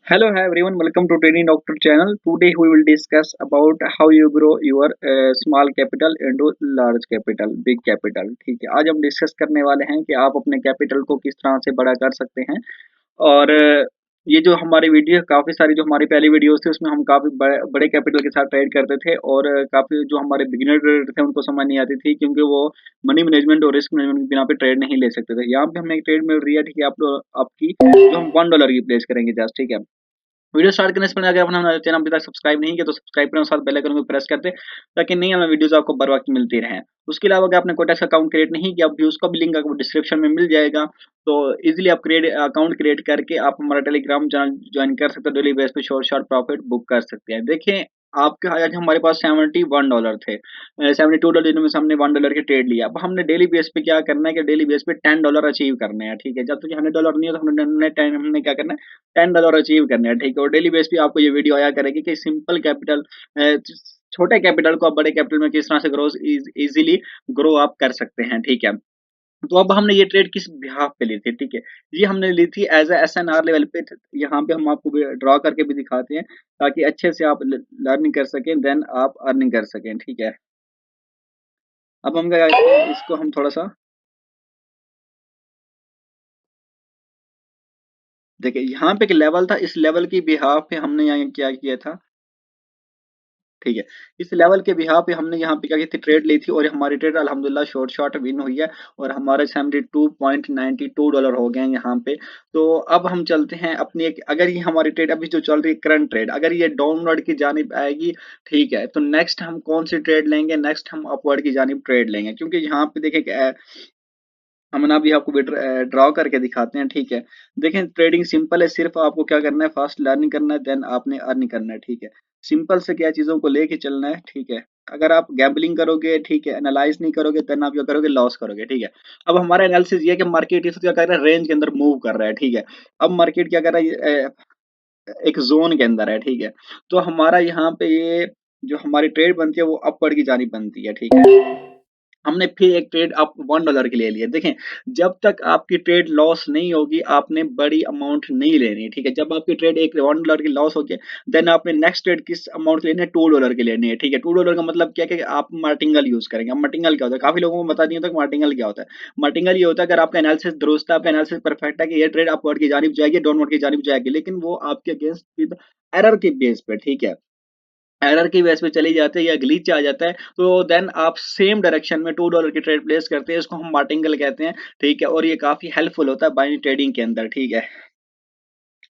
Hello everyone, welcome to Training Doctor channel. Today we will discuss about how you grow your small capital into large capital, big capital. ठीक है, आज हम discuss करने वाले हैं कि आप अपने कैपिटल को किस तरह से बड़ा कर सकते हैं। और ये जो हमारी वीडियो काफ़ी सारी जो हमारी पहली वीडियोस थी उसमें हम काफ़ी बड़े कैपिटल के साथ ट्रेड करते थे और काफ़ी जो हमारे बिगिनर ट्रेडर थे उनको समझ नहीं आती थी क्योंकि वो मनी मैनेजमेंट और रिस्क मैनेजमेंट के बिना पे ट्रेड नहीं ले सकते थे। यहाँ पे हमें एक ट्रेड मिल रही है, ठीक है, आपकी जो हम $1 की प्लेस करेंगे जस्ट, ठीक है। वीडियो स्टार्ट करने से पहले अगर आपने हमारे चैनल अभी तक सब्सक्राइब नहीं किया तो सब्सक्राइब करें और साथ बेल आइकन को प्रेस कर दें ताकि नई हमें वीडियोस आपको बर वक्त मिलती रहें। उसके अलावा अगर आपने कोटेक्स अकाउंट क्रिएट नहीं किया अभी उसका भी लिंक आपको डिस्क्रिप्शन में मिल जाएगा। तो इजीली आप क्रिएट अकाउंट क्रिएट करके आप हमारा टेलीग्राम चैनल ज्वाइन कर सकते हैं। डेली बेस पे शॉर्ट शॉर्ट प्रॉफिट बुक कर सकते हैं। देखें, आपके आज हमारे पास $71 थे, $72 जिनमें से हमने $1 के ट्रेड लिया। अब हमने डेली बेस पे क्या करना है कि डेली बेस पे $10 अचीव करने हैं, ठीक है। जब तक $100 नहीं हो तो हमने क्या करना है, $10 अचीव करने हैं, ठीक है। और डेली बेस पे आपको ये वीडियो आया करेगी कि सिंपल कैपिटल, छोटे कैपिटल को आप बड़े कैपिटल में किस तरह से ग्रो इजीली ग्रो अप कर सकते हैं, ठीक है। तो अब हमने ये ट्रेड किस बिहाफ पे ली थी, ठीक है। ये हमने ली थी एज ए SNR लेवल पे। यहाँ पे हम आपको ड्रॉ करके भी दिखाते हैं ताकि अच्छे से आप लर्निंग कर सकें, देन आप अर्निंग कर सकें, ठीक है। अब हम क्या करते हैं, इसको हम थोड़ा सा देखिए। यहाँ पे एक लेवल था, इस लेवल की बिहाफ पे हमने यहाँ क्या किया था, ठीक है। इस लेवल के बिहाफ पे हमने यहाँ पे क्या की थी, ट्रेड ली थी और हमारी ट्रेड अल्हम्दुलिल्लाह शॉर्ट शॉर्ट विन हुई है और हमारे $72.92 हो गए हैं यहाँ पे। तो अब हम चलते हैं अपनी एक, अगर ये हमारी ट्रेड अभी जो चल रही है करंट ट्रेड, अगर ये डाउनवर्ड की जानिब आएगी, ठीक है, तो नेक्स्ट हम कौन सी ट्रेड लेंगे, नेक्स्ट हम अपवर्ड की जानिब ट्रेड लेंगे। क्योंकि यहाँ पे देखिए, हम ना भी आपको ड्रॉ करके दिखाते हैं, ठीक है। देखें, ट्रेडिंग सिंपल है, सिर्फ आपको क्या करना है, फास्ट लर्निंग करना है, देन आपने अर्निंग करना है, ठीक है। सिंपल से क्या चीज़ों को लेके चलना है, ठीक है। अगर आप गैम्बलिंग करोगे, ठीक है, एनालाइज नहीं करोगे, देन आप क्या करोगे, लॉस करोगे, ठीक है। अब हमारा एनालिसिस ये है कि मार्केट इस वक्त क्या कर रहा है, रेंज के अंदर मूव कर रहा है, ठीक है। अब मार्केट क्या कर रहा है, एक जोन के अंदर है, ठीक है। तो हमारा यहाँ पे ये जो हमारी ट्रेड बनती है वो अपवर्ड की जानी बनती है, ठीक है। हमने फिर एक ट्रेड आप $1 के लिए लिया। देखें, जब तक आपकी ट्रेड लॉस नहीं होगी आपने बड़ी अमाउंट नहीं लेनी, ठीक है। जब आपकी ट्रेड एक $1 की लॉस होगी, देन आपने नेक्स्ट ट्रेड किस अमाउंट की लेनी है, $2 की लेनी है, ठीक है। $2 का मतलब क्या है कि आप मार्टिंगल यूज करेंगे। अब मार्टिंगल क्या होता है, काफी लोगों को पता नहीं होता कि मार्टिंगल क्या होता है। मार्टिंगल ये होता है, अगर आपका एनालिसिस दुरुस्त है, आपका एनालिसिस परफेक्ट है कि ये ट्रेड अपवर्ड की जानिब जाएगी, डाउनवर्ड की जानिब जाएगी, लेकिन वो आपके अगेंस्ट एरर के बेस पे, ठीक है, एरर की बेस पे चली जाती है या ग्लिच आ जाता है, तो देन आप सेम डायरेक्शन में $2 की ट्रेड प्लेस करते हैं। इसको हम मार्टिंगल कहते हैं, ठीक है। और ये काफी हेल्पफुल होता है बाइनरी ट्रेडिंग के अंदर, ठीक है।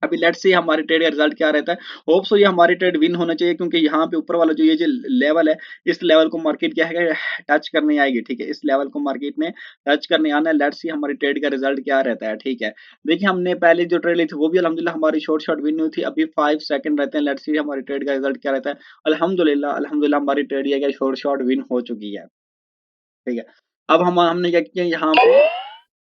अभी लेट्स सी हमारी ट्रेड का रिजल्ट क्या रहता है। होप सो ये हमारी ट्रेड विन होना चाहिए क्योंकि यहाँ पे ऊपर वाला जो ये जो लेवल है, इस लेवल को मार्केट क्या है, टच करने आएगी, ठीक है। इस लेवल को मार्केट ने टच करने आना है। लेट्स सी हमारी ट्रेड का रिजल्ट क्या रहता है, ठीक है। देखिए, हमने पहले जो ट्रेड ली थी वो भी अल्हम्दुलिल्लाह हमारी शॉर्ट शॉर्ट विन हुई थी। अभी 5 सेकंड रहते हैं, लेट्स सी हमारी ट्रेड का रिजल्ट क्या रहता है। अल्हम्दुलिल्लाह अल्हम्दुलिल्लाह हमारी ट्रेड ये क्या शॉर्ट शॉर्ट विन हो चुकी है, ठीक है। अब हमने क्या किया यहाँ पे,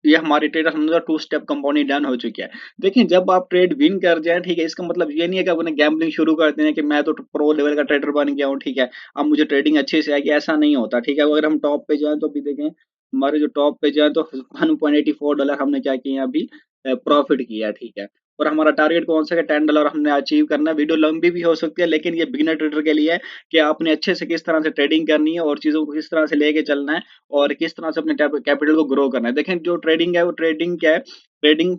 ये हमारी ट्रेड समझो 2 स्टेप कंपाउंडिंग डन हो चुकी है। देखिए, जब आप ट्रेड विन कर जाएँ, ठीक है, इसका मतलब ये नहीं है कि आपने गैम्बलिंग शुरू कर देना है कि मैं तो प्रो लेवल का ट्रेडर बन गया हूँ, ठीक है, अब मुझे ट्रेडिंग अच्छे से आएगी, ऐसा नहीं होता, ठीक है। अगर हम टॉप पे जाएँ तो अभी देखें, हमारे जो टॉप पे जाएँ तो $1.84 हमने क्या किए हैं अभी, प्रॉफिट किया है, ठीक है। और हमारा टारगेट कौन-सा है, $10 हमने अचीव करना है। वीडियो लंबी भी हो सकती है लेकिन ये बिगिनर ट्रेडर के लिए है कि आपने अच्छे से किस तरह से ट्रेडिंग करनी है और चीज़ों को किस तरह से लेके चलना है और किस तरह से अपने कैपिटल को ग्रो करना है। देखें, जो ट्रेडिंग है वो ट्रेडिंग क्या है, ट्रेडिंग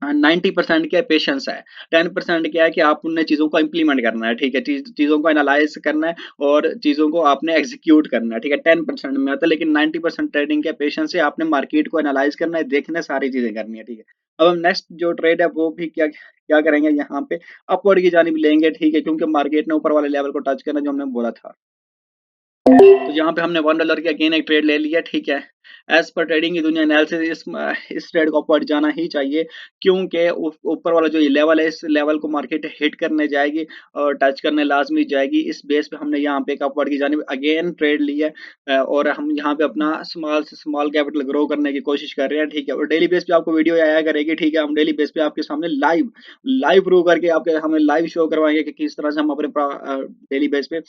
90% क्या है, पेशेंस है। 10% क्या है कि आप उन चीज़ों को इम्प्लीमेंट करना है, ठीक है। चीज़ों को एनालाइज़ करना है और चीज़ों को आपने एग्ज़ीक्यूट करना है, ठीक है। 10% में आता है लेकिन 90% ट्रेडिंग क्या है, पेशेंस है। आपने मार्केट को एनालाइज़ करना है, देखना है, सारी चीज़ें करनी है, ठीक है। अब हम नेक्स्ट जो ट्रेड है वो भी क्या क्या करेंगे, यहाँ पे अपवर्ड की जानिब लेंगे, ठीक है, क्योंकि मार्केट ने ऊपर वाले लेवल को टच करना जो हमने बोला था। तो यहाँ पे हमने $1 की अगेन एक ट्रेड ले लिया, ठीक है। एज़ पर ट्रेडिंग की दुनिया एनालिसिस इस ट्रेड को अपवर्ड जाना ही चाहिए क्योंकि ऊपर वाला जो ये लेवल है इस लेवल को मार्केट हिट करने जाएगी और टच करने लाज़मी जाएगी। इस बेस पे हमने यहाँ पे एक अपवर्ड की जानिब अगेन ट्रेड ली है, और हम यहाँ पे अपना स्मॉल से स्मॉल कैपिटल ग्रो करने की कोशिश कर रहे हैं, ठीक है। और डेली बेस पे आपको वीडियो आया करेगी, ठीक है। हम डेली बेस पे आपके सामने लाइव लाइव प्रूव करके आपके हमें लाइव शो करवाएँगे कि किस तरह से हम अपने डेली बेस पे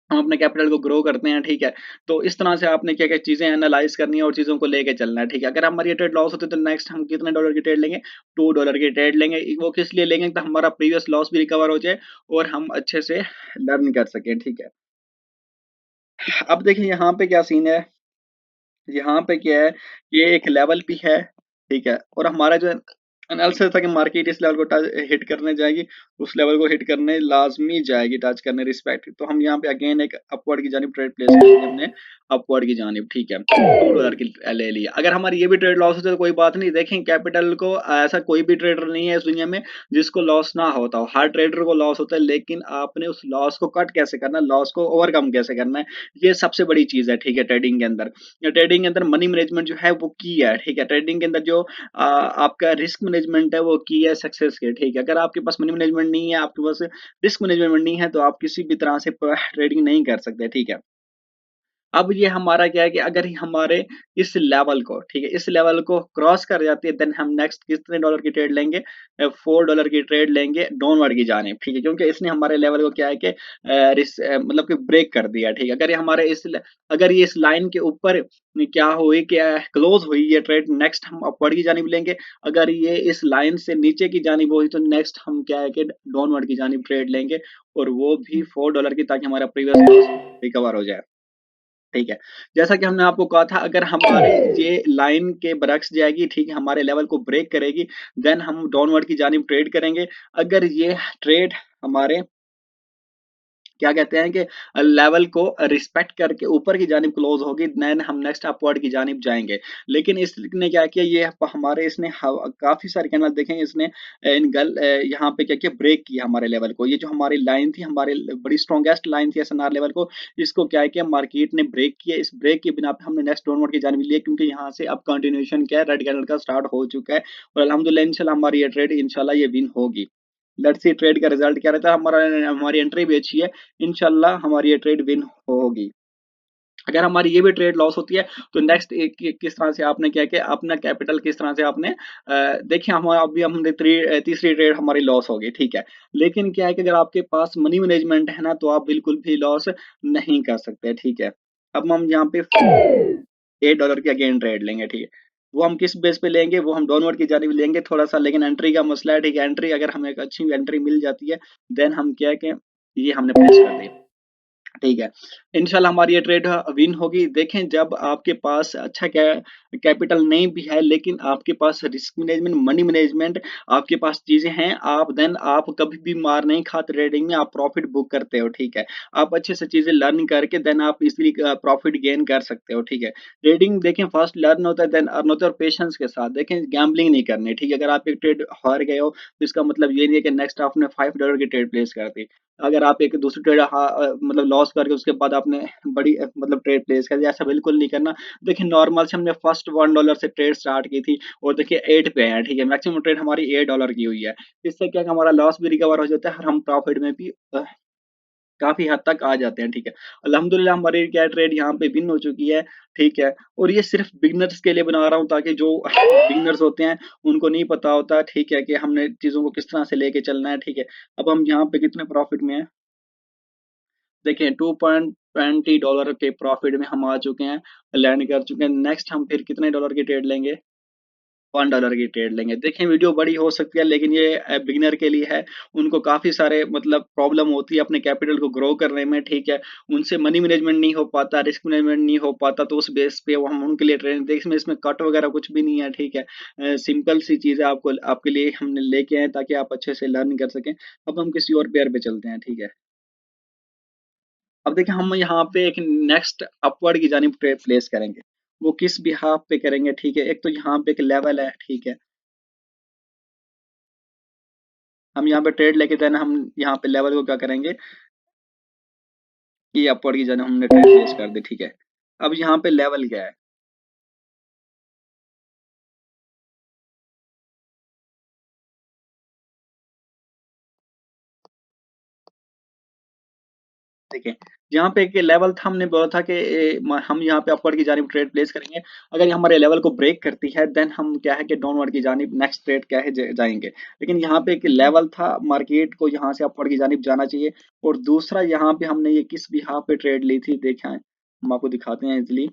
हम अपने कैपिटल को ग्रो करते हैं, ठीक है? तो इस तरह से आपने क्या-क्या चीज़ें एनालाइज़ करनी है और चीज़ों को लेके चलना है, ठीक है? अगर हमारी ये ट्रेड लॉस होती है तो नेक्स्ट हम कितने डॉलर की ट्रेड लेंगे? $2 की ट्रेड लेंगे। वो किस लिए लेंगे? तो हमारा प्रीवियस लॉस भी रिकवर हो जाए और हम अच्छे से लर्न कर सकें, ठीक है? अब देखिए यहाँ पे क्या सीन है, यहाँ पे क्या है, ये एक लेवल भी है, ठीक है? और हमारा जो एनालिसिस था कि मार्केट इस लेवल को हिट करने जाएगी, उस लेवल को हिट करने लाज़मी जाएगी, टच करने रिस्पेक्ट। तो हम यहाँ पे अगेन एक अपवर्ड की जानिब ट्रेड प्लेस कर दी हमने, अपवर्ड की जानिब, ठीक है? $2 की ले लिया। अगर हमारी ये भी ट्रेड लॉस होती है तो कोई बात नहीं, देखें कैपिटल को ऐसा कोई भी ट्रेडर नहीं है इस दुनिया में जिसको लॉस ना होता हो। हर ट्रेडर को लॉस होता है, लेकिन आपने उस लॉस को कट कैसे करना है, लॉस को ओवरकम कैसे करना है, ये सबसे बड़ी चीज़ है, ठीक है? ट्रेडिंग के अंदर। ट्रेडिंग के अंदर मनी मैनेजमेंट जो है वो की है, ठीक है? ट्रेडिंग के अंदर जो आपका रिस्क मैनेजमेंट है वो की है सक्सेस के, ठीक है? अगर आपके पास मनी मैनेजमेंट नहीं है, आपके पास रिस्क मैनेजमेंट नहीं है, तो आप किसी भी तरह से ट्रेडिंग नहीं कर सकते, ठीक है? अब ये हमारा क्या है कि अगर ये हमारे इस लेवल को, ठीक है, इस लेवल को क्रॉस कर जाती है, देन हम नेक्स्ट कितने डॉलर की ट्रेड लेंगे? $4 की ट्रेड लेंगे डाउनवर्ड की जानिब, ठीक है, क्योंकि इसने हमारे लेवल को क्या है कि मतलब कि ब्रेक कर दिया, ठीक है। अगर ये हमारे अगर ये इस लाइन के ऊपर क्या हुई कि क्लोज हुई ये ट्रेड, नेक्स्ट हम अपवर्ड की जानिब लेंगे। अगर ये इस लाइन से नीचे की जानिब हुई तो नेक्स्ट हम क्या है कि डाउनवर्ड की जानिब ट्रेड लेंगे, और वो भी $4 की, ताकि हमारा प्रीवियस लॉस रिकवर हो जाए। ठीक है। जैसा कि हमने आपको कहा था, अगर हमारे ये लाइन के बरक्स जाएगी, ठीक है, हमारे लेवल को ब्रेक करेगी, देन हम डाउनवर्ड की जानिब ट्रेड करेंगे। अगर ये ट्रेड हमारे क्या कहते हैं कि लेवल को रिस्पेक्ट करके ऊपर की जानिब क्लोज़ होगी, देन हम नेक्स्ट अपवर्ड की जानिब जाएँगे। लेकिन इसने क्या किया, ये हमारे इसने काफ़ी सारे कैंडल देखे हैं, इसने यहाँ पे क्या किया, ब्रेक किया हमारे लेवल को। ये जो हमारी लाइन थी, हमारे बड़ी स्ट्रॉन्गेस्ट लाइन थी एसएनआर लेवल को, इसको क्या किया, मार्केट ने ब्रेक किया। इस ब्रेक के बिना पे हमने नेक्स्ट डाउनवर्ड की जानिब लिया, क्योंकि यहाँ से अब कंटिन्यूएशन क्या है, रेड कैंडल का स्टार्ट हो चुका है, और अल्हम्दुलिल्लाह इंशाल्लाह हमारी ये ट्रेड इंशाल्लाह ये विन होगी। लेट्स सी ट्रेड का रिजल्ट क्या रहता है। हमारी एंट्री भी अच्छी है, इंशाल्लाह हमारी ये ट्रेड विन होगी। अगर हमारी ये भी ट्रेड लॉस होती है तो नेक्स्ट एक किस तरह से आपने क्या किया, अपना कैपिटल किस तरह से आपने देखिए, हम अभी हमने तीसरी ट्रेड हमारी लॉस हो गई, ठीक है। लेकिन क्या है कि अगर आपके पास मनी मैनेजमेंट है ना, तो आप बिल्कुल भी लॉस नहीं कर सकते, ठीक है। अब हम यहाँ पे $8 की अगेन ट्रेड लेंगे, ठीक है। वो हम किस बेस पे लेंगे, वो हम डाउनवर्ड की जानिब लेंगे थोड़ा-सा, लेकिन एंट्री का मसला है, ठीक है। एंट्री अगर हमें एक अच्छी एंट्री मिल जाती है, देन हम क्या है कि ये हमने प्लेस कर दी। ठीक है। इंशाल्लाह हमारी ये ट्रेड विन होगी। देखें, जब आपके पास अच्छा कैपिटल नहीं भी है, लेकिन आपके पास रिस्क मैनेजमेंट, मनी मैनेजमेंट, आपके पास चीज़ें हैं, आप कभी भी मार नहीं खाते ट्रेडिंग में, आप प्रॉफिट बुक करते हो, ठीक है। आप अच्छे से चीज़ें लर्न करके देन आप इज़िली प्रॉफिट गेन कर सकते हो, ठीक है। ट्रेडिंग देखें, फर्स्ट लर्न होता है, देन अर्न होता है, और पेशेंस के साथ। देखें, गैम्बलिंग नहीं करनी, ठीक है। अगर आप एक ट्रेड हार गए हो, तो इसका मतलब ये नहीं है कि नेक्स्ट आपने $5 की ट्रेड प्लेस कर दी। अगर आप एक दूसरी ट्रेड मतलब लॉस करके उसके बाद आपने बड़ी मतलब ट्रेड प्लेस कर दी, ऐसा बिल्कुल नहीं करना। देखिए, नॉर्मल से हमने फर्स्ट $1 से ट्रेड स्टार्ट की थी, और देखिए 8 पे हैं, ठीक है। मैक्सिमम ट्रेड हमारी $8 की हुई है। इससे क्या है कि हमारा लॉस भी रिकवर हो जाता है, और हम प्रॉफिट में भी काफ़ी हद तक आ जाते हैं, ठीक है। अल्हम्दुलिल्लाह हमारी क्या ट्रेड यहाँ पे विन हो चुकी है, ठीक है। और ये सिर्फ़ बिगिनर्स के लिए बना रहा हूँ, ताकि जो बिगिनर्स होते हैं उनको नहीं पता होता, ठीक है, कि हमने चीज़ों को किस तरह से लेके चलना है, ठीक है। अब हम यहाँ पे कितने प्रॉफिट में हैं? देखिए, $2.20 के प्रॉफिट में हम आ चुके हैं, लैंड कर चुके हैं। नेक्स्ट हम फिर कितने डॉलर की ट्रेड लेंगे? $1 की ट्रेड लेंगे। देखें, वीडियो बड़ी हो सकती है, लेकिन ये बिगिनर के लिए है। उनको काफ़ी सारे मतलब प्रॉब्लम होती है अपने कैपिटल को ग्रो करने में, ठीक है। उनसे मनी मैनेजमेंट नहीं हो पाता, रिस्क मैनेजमेंट नहीं हो पाता, तो उस बेस पे वो हम उनके लिए ट्रेनिंग देखिए, इसमें कट वगैरह कुछ भी नहीं है, ठीक है। सिंपल सी चीज़ है, आपको आपके लिए हमने लेके आए ताकि आप अच्छे से लर्न कर सकें। अब हम किसी और पेयर पे चलते हैं, ठीक है। अब देखिए, हम यहाँ पे एक नेक्स्ट अपवर्ड की जानिब ट्रेड प्लेस करेंगे। वो किस बिहाफ़ पे करेंगे, ठीक है? एक तो यहाँ पे एक लेवल है, ठीक है? हम यहाँ पे ट्रेड लेके देन हम यहाँ पे लेवल को क्या करेंगे, कि अपवर्ड की जानिब हमने ट्रेड प्लेस कर दी, ठीक है? अब यहाँ पे लेवल क्या है? देखिए, यहाँ पे एक लेवल था, हमने बोला था कि हम यहाँ पे अपवर्ड की जानिब ट्रेड प्लेस करेंगे। अगर ये हमारे लेवल को ब्रेक करती है देन हम क्या है कि डाउनवर्ड की जानिब नेक्स्ट ट्रेड क्या है जाएंगे। लेकिन यहाँ पे एक लेवल था, मार्केट को यहाँ से अपवर्ड की जानिब जाना चाहिए। और दूसरा यहाँ पे हमने ये किस बिहाफ पे ट्रेड ली थी, देखा है हम आपको दिखाते हैं इजिली।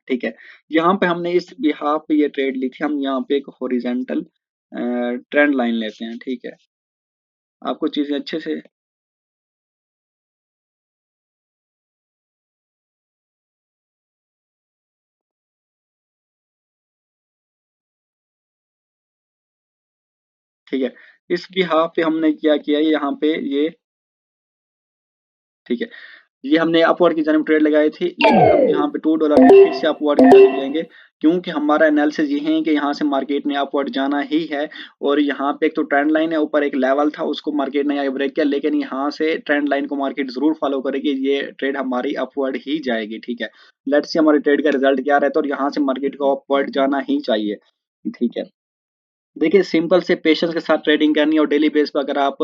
ठीक है, यहाँ पे हमने इस बिहाफ पे ये ट्रेड ली थी। हम यहाँ पे एक हॉरिजेंटल ट्रेंड लाइन लेते हैं। ठीक है, आपको चीजें अच्छे से, ठीक है, इस बिहाफ पे हमने क्या किया, यहाँ पे ये, ठीक है, ये हमने अपवर्ड की जानिब ट्रेड लगाई थी। लेकिन अब यहाँ पे $2 फिर से अपवर्ड की जानिब जाएंगे, क्योंकि हमारा एनालिसिस ये है कि यहाँ से मार्केट ने अपवर्ड जाना ही है। और यहाँ पे एक तो ट्रेंड लाइन है, ऊपर एक लेवल था, उसको मार्केट ने आगे ब्रेक किया, लेकिन यहाँ से ट्रेंड लाइन को मार्केट जरूर फॉलो करेगी, ये ट्रेड हमारी अपवर्ड ही जाएगी। ठीक है, लेट्स सी हमारी ट्रेड का रिजल्ट क्या रहता है, और यहाँ से मार्केट को अपवर्ड जाना ही चाहिए। ठीक है, देखिए सिंपल से पेशेंस के साथ ट्रेडिंग करनी है। और डेली बेस पे अगर आप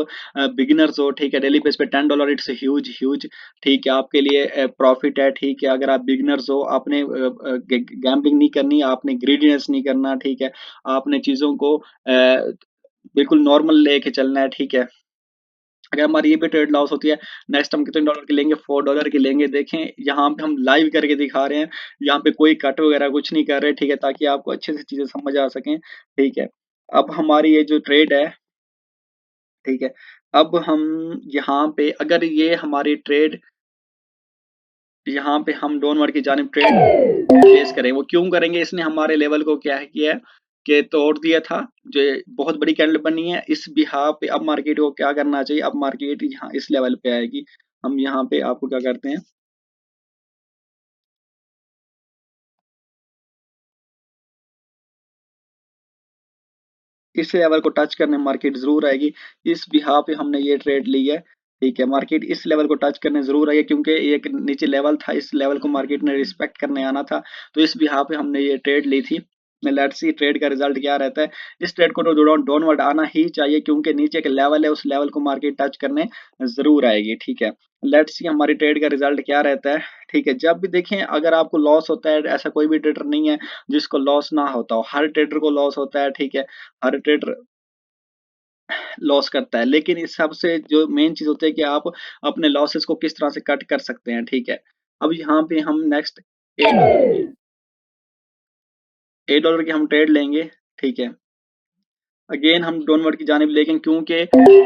बिगिनर्स हो, ठीक है, डेली बेस पे $10 इट्स ह्यूज ह्यूज, ठीक है, आपके लिए प्रॉफिट है। ठीक है, अगर आप बिगिनर्स हो, आपने गैम्बलिंग नहीं करनी, आपने ग्रीडीनेस नहीं करना। ठीक है, आपने चीजों को बिल्कुल नॉर्मल लेके चलना है। ठीक है, अगर हमारी ये भी ट्रेड लॉस होती है, नेक्स्ट हम कितने डॉलर की लेंगे, $4 की लेंगे। देखें यहाँ पे हम लाइव करके दिखा रहे हैं, यहाँ पे कोई कट वगैरह कुछ नहीं कर रहे। ठीक है, ताकि आपको अच्छे से चीजें समझ आ सकें। ठीक है, अब हमारी ये जो ट्रेड है, ठीक है, अब हम यहाँ पे अगर ये हमारी ट्रेड, यहाँ पे हम डाउनवर्ड की जानिब ट्रेड प्लेस करें, वो क्यों करेंगे, इसने हमारे लेवल को क्या है किया है कि तोड़ दिया था। जो बहुत बड़ी कैंडल बनी है, इस बिहाफ पे अब मार्केट को क्या करना चाहिए, अब मार्केट यहाँ इस लेवल पे आएगी। हम यहाँ पे आपको क्या करते हैं, इस लेवल को टच करने मार्केट जरूर आएगी। इस बिहाफ पे हमने ये ट्रेड ली है। ठीक है, मार्केट इस लेवल को टच करने जरूर आई है, क्योंकि एक नीचे लेवल था, इस लेवल को मार्केट ने रिस्पेक्ट करने आना था। तो इस बिहाफ पे हमने ये ट्रेड ली थी। लेट्स सी ट्रेड का रिजल्ट क्या रहता है। इस ट्रेड को तो डाउनवर्ड आना ही चाहिए, क्योंकि नीचे के लेवल है, उस लेवल को मार्केट टच करने जरूर आएगी। ठीक है, लेट्स सी हमारी ट्रेड का रिजल्ट क्या रहता है। ठीक है, जब भी देखें अगर आपको लॉस होता है, ऐसा कोई भी ट्रेडर नहीं है जिसको लॉस ना होता हो, हर ट्रेडर को लॉस होता है। ठीक है, हर ट्रेडर लॉस करता है, लेकिन इस सबसे जो मेन चीज होती है कि आप अपने लॉसेस को किस तरह से कट कर सकते हैं। ठीक है, अब यहाँ पे हम नेक्स्ट $8 की हम ट्रेड लेंगे। ठीक है, अगेन हम डाउनवर्ड की जानिब, लेकिन क्योंकि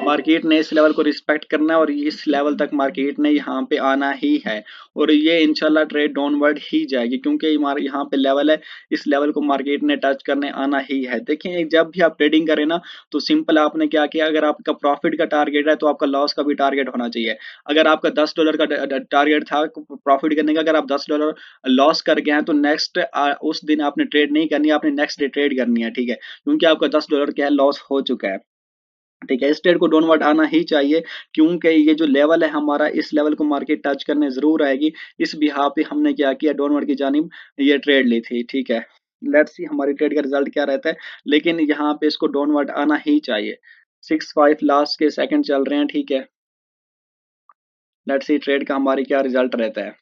मार्केट ने इस लेवल को रिस्पेक्ट करना है, और इस लेवल तक मार्केट ने यहाँ पे आना ही है। और ये इंशाल्लाह ट्रेड डाउनवर्ड ही जाएगी, क्योंकि हमारे यहाँ पे लेवल है, इस लेवल को मार्केट ने टच करने आना ही है। देखिए जब भी आप ट्रेडिंग करें ना, तो सिंपल आपने क्या किया, अगर आपका प्रॉफिट का टारगेट है तो आपका लॉस का भी टारगेट होना चाहिए। अगर आपका $10 का टारगेट था प्रॉफिट करने का, अगर आप $10 लॉस कर गए हैं, तो नेक्स्ट उस दिन आपने ट्रेड नहीं करनी, आपने नेक्स्ट डे ट्रेड करनी है। ठीक है, क्योंकि आपका $10 क्या है, लॉस हो चुका है। ठीक है, इस ट्रेड को डाउनवर्ड आना ही चाहिए, क्योंकि ये जो लेवल है हमारा, इस लेवल को मार्केट टच करने जरूर आएगी। इस बिहाफ पे हमने क्या किया, डाउनवर्ड की जानिब ये ट्रेड ली थी। ठीक है, लेट्स सी हमारी ट्रेड का रिजल्ट क्या रहता है। लेकिन यहाँ पे इसको डाउनवर्ड आना ही चाहिए। 6-5 लास्ट के सेकंड चल रहे हैं। ठीक है, लेट्स सी ट्रेड का हमारी क्या रिजल्ट रहता है।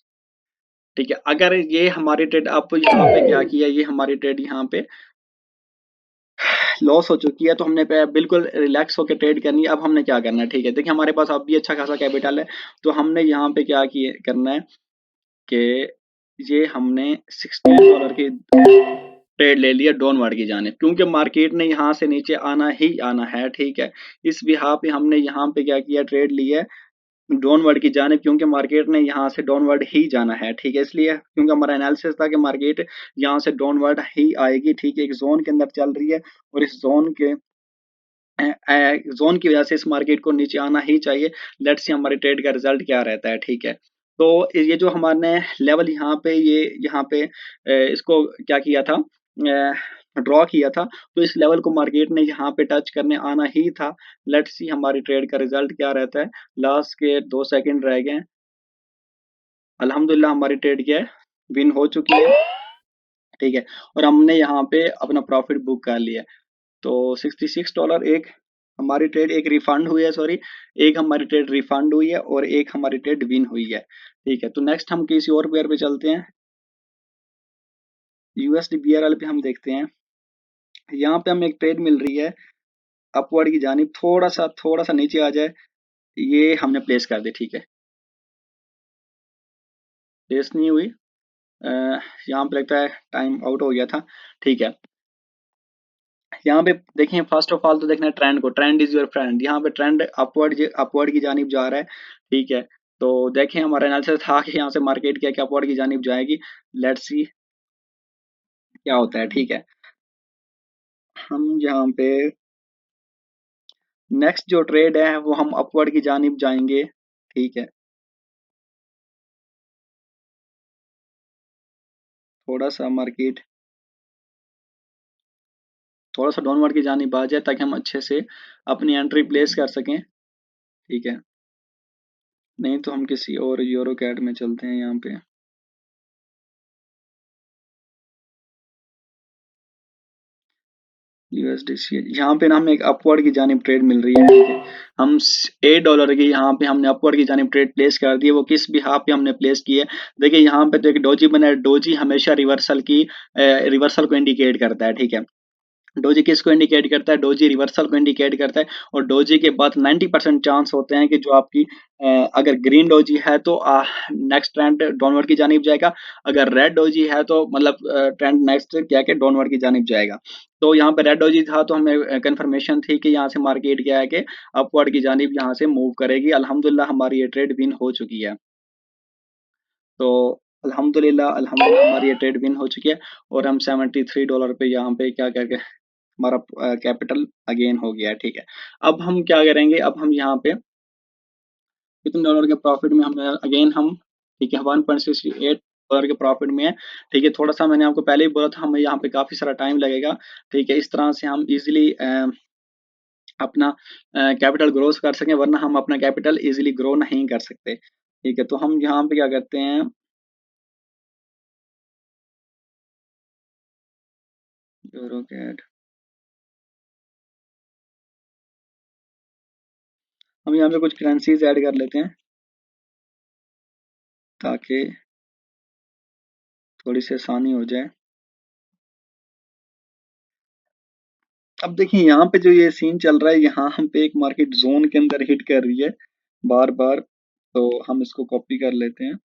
ठीक है, अगर ये हमारी ट्रेड, आप यहाँ पे क्या किया, ये हमारी ट्रेड यहाँ पे लॉस हो चुकी है, तो हमने बिल्कुल रिलैक्स होकर ट्रेड करनी है। अब हमने क्या करना है, ठीक है, देखिए हमारे पास अब भी अच्छा खासा कैपिटल है। तो हमने यहाँ पे क्या किए करना है कि ये हमने $16 की ट्रेड ले लिया डाउनवर्ड की जाने, क्योंकि मार्केट ने यहाँ से नीचे आना ही आना है। ठीक है, इस बिहाफ पे हमने यहाँ पे क्या किया, ट्रेड ली है डाउनवर्ड की जानिब, क्योंकि मार्केट ने यहाँ से डाउनवर्ड ही जाना है। ठीक है, इसलिए क्योंकि हमारा एनालिसिस था कि मार्केट यहाँ से डाउनवर्ड ही आएगी। ठीक है, एक जोन के अंदर चल रही है, और इस जोन के जोन की वजह से इस मार्केट को नीचे आना ही चाहिए। लेट्स सी हमारे ट्रेड का रिजल्ट क्या रहता है। ठीक है, तो ये जो हमारे लेवल यहाँ पे, ये यहाँ पे इसको क्या किया था, ड्रॉ किया था, तो इस लेवल को मार्केट ने यहाँ पे टच करने आना ही था। लेट्स सी हमारी ट्रेड का रिजल्ट क्या रहता है। लास्ट के 2 सेकंड रह गए, अल्हम्दुलिल्लाह हमारी ट्रेड क्या है, विन हो चुकी है। ठीक है, और हमने यहाँ पे अपना प्रॉफिट बुक कर लिया। तो $66 एक हमारी ट्रेड एक रिफंड हुई है, सॉरी, एक हमारी ट्रेड रिफंड हुई है और एक हमारी ट्रेड विन हुई है। ठीक है, तो नेक्स्ट हम किसी और पेयर पे चलते हैं। यूएसडी बीआरएल पे हम देखते हैं, यहाँ पे हमें एक ट्रेड मिल रही है अपवर्ड की जानिब, थोड़ा सा नीचे आ जाए, ये हमने प्लेस कर दी। ठीक है, प्लेस नहीं हुई, यहाँ पे लगता है टाइम आउट हो गया था। ठीक है, यहाँ पे देखें, फर्स्ट ऑफ ऑल तो देखना है ट्रेंड को, ट्रेंड इज योर फ्रेंड। यहाँ पे ट्रेंड अपवर्ड की जानिब जा रहा है। ठीक है, तो देखें हमारा एनालिसिस था कि यहाँ से मार्केट क्या क्या अपवर्ड की जानिब जाएगी। लेट्स सी क्या होता है। ठीक है, हम यहाँ पे नेक्स्ट जो ट्रेड है वो हम अपवर्ड की जानिब जाएंगे। ठीक है, थोड़ा सा मार्केट थोड़ा सा डाउनवर्ड की जानिब आ जाए ताकि हम अच्छे से अपनी एंट्री प्लेस कर सकें। ठीक है, नहीं तो हम किसी और यूरो कैड में चलते हैं। यहाँ पे यूएसडीसी, यहाँ पे ना हमें एक अपवर्ड की जानिब ट्रेड मिल रही है। ठीक है, हम $8 की यहाँ पे हमने अपवर्ड की जानिब ट्रेड प्लेस कर दी है। वो किस बिहाफ पे हमने प्लेस की है, देखिए यहाँ पे तो एक डोजी बना है। डोजी हमेशा रिवर्सल को इंडिकेट करता है। ठीक है, डोजी किसको इंडिकेट करता है, डोजी रिवर्सल को इंडिकेट करता है। और डोजी के बाद 90% चांस होते हैं कि जो आपकी अगर ग्रीन डोजी है तो नेक्स्ट ट्रेंड डाउनवर्ड की जानिब जाएगा, अगर रेड डोजी है तो मतलब ट्रेंड नेक्स्ट क्या है, डाउनवर्ड की जानिब जाएगा। तो यहाँ पे रेड डोजी था तो हमें कंफर्मेशन थी कि यहाँ से मार्केट क्या है कि अपवर्ड की जानिब यहाँ से मूव करेगी। अल्हम्दुलिल्लाह हमारी ये ट्रेड विन हो चुकी है। तो अल्हम्दुलिल्लाह हमारी ये ट्रेड विन हो चुकी है और हम $73 पे यहाँ पे क्या करके हमारा कैपिटल अगेन हो गया है। ठीक है, अब हम क्या करेंगे, अब हम यहाँ पे कितने डॉलर के प्रॉफिट में हम अगेन हम, ठीक है, $1.68 के प्रॉफिट में है। ठीक है, थोड़ा सा मैंने आपको पहले ही बोला था हमें यहाँ पे काफी सारा टाइम लगेगा। ठीक है, इस तरह से हम इजिली अपना कैपिटल ग्रो कर सकें, वरना हम अपना कैपिटल इजिली ग्रो नहीं कर सकते। ठीक है, तो हम यहाँ पे क्या करते हैं, यूरो कैड, हम यहाँ पे कुछ करेंसीज ऐड कर लेते हैं ताकि थोड़ी सी आसानी हो जाए। अब देखिए यहाँ पे जो ये सीन चल रहा है, यहाँ हम पे एक मार्केट जोन के अंदर हिट कर रही है बार बार, तो हम इसको कॉपी कर लेते हैं।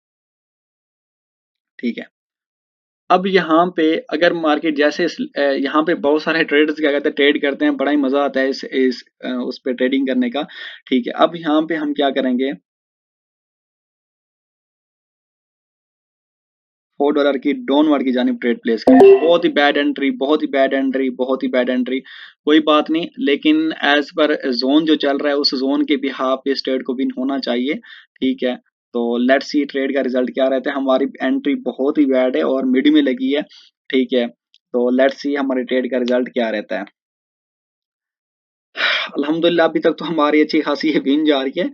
ठीक है, अब यहाँ पे अगर मार्केट जैसे यहाँ पे बहुत सारे ट्रेडर्स क्या कहते हैं, ट्रेड करते हैं, बड़ा ही मजा आता है इस उस पे ट्रेडिंग करने का। ठीक है, अब यहाँ पे हम क्या करेंगे, $4 की डाउनवर्ड की जानिब ट्रेड प्लेस करें। बहुत ही बैड एंट्री, बहुत ही बैड एंट्री, बहुत ही बैड एंट्री, कोई बात नहीं, लेकिन एज पर जोन जो चल रहा है उस जोन के बिहाफ पे इस ट्रेड को विन होना चाहिए। ठीक है, तो लेट्स सी ट्रेड का रिजल्ट क्या रहता है। हमारी एंट्री बहुत ही बैड है और मिड में लगी है। ठीक है, तो लेट्स सी हमारे ट्रेड का रिजल्ट क्या रहता है। अल्हम्दुलिल्लाह अभी तक तो हमारी अच्छी खासी ये विन जा रही है,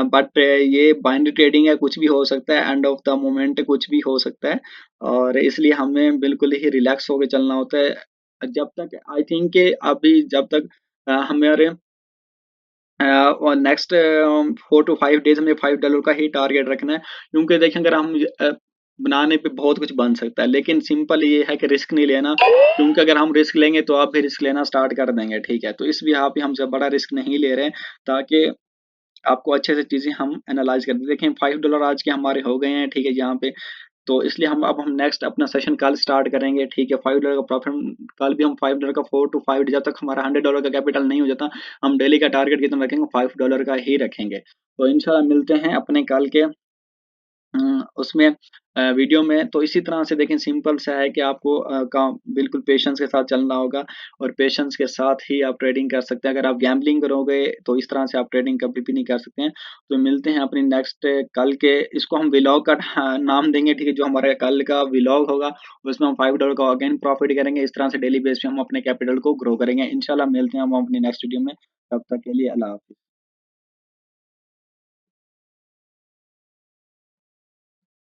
बट ये बाइनरी ट्रेडिंग है, कुछ भी हो सकता है, एंड ऑफ द मोमेंट कुछ भी हो सकता है, और इसलिए हमें बिल्कुल ही रिलैक्स होकर चलना होता है। जब तक आई थिंक कि अभी जब तक हमारे और नेक्स्ट 4 to 5 डेज में $5 का ही टारगेट रखना है, क्योंकि देखें अगर हम बनाने पे बहुत कुछ बन सकता है, लेकिन सिंपल ये है कि रिस्क नहीं लेना, क्योंकि अगर हम रिस्क लेंगे तो आप भी रिस्क लेना स्टार्ट कर देंगे। ठीक है, तो इस बिहाफ पे हम जब बड़ा रिस्क नहीं ले रहे हैं ताकि आपको अच्छे से चीजें हम एनालाइज कर देखें। $5 आज के हमारे हो गए हैं। ठीक है, यहाँ पे तो इसलिए हम नेक्स्ट अपना सेशन कल स्टार्ट करेंगे। ठीक है, $5 का प्रॉफिट कल भी हम $5 का 4 to 5, जब तक हमारा $100 का कैपिटल नहीं हो जाता, हम डेली का टारगेट कितना रखेंगे, $5 का ही रखेंगे। तो इंशाल्लाह मिलते हैं अपने कल के उसमें वीडियो में। तो इसी तरह से देखें, सिंपल सा है कि आपको काम बिल्कुल पेशेंस के साथ चलना होगा और पेशेंस के साथ ही आप ट्रेडिंग कर सकते हैं। अगर आप गैम्बलिंग करोगे तो इस तरह से आप ट्रेडिंग कभी भी नहीं कर सकते हैं। तो मिलते हैं अपनी नेक्स्ट कल के, इसको हम व्लॉग का नाम देंगे। ठीक है, जो हमारा कल का व्लॉग होगा उसमें हम $5 का अगेन प्रॉफिट करेंगे। इस तरह से डेली बेस पे हम अपने कैपिटल को ग्रो करेंगे। इंशाल्लाह मिलते हैं हम अपनी नेक्स्ट वीडियो में, तब तक के लिए अल्लाह हाफिज।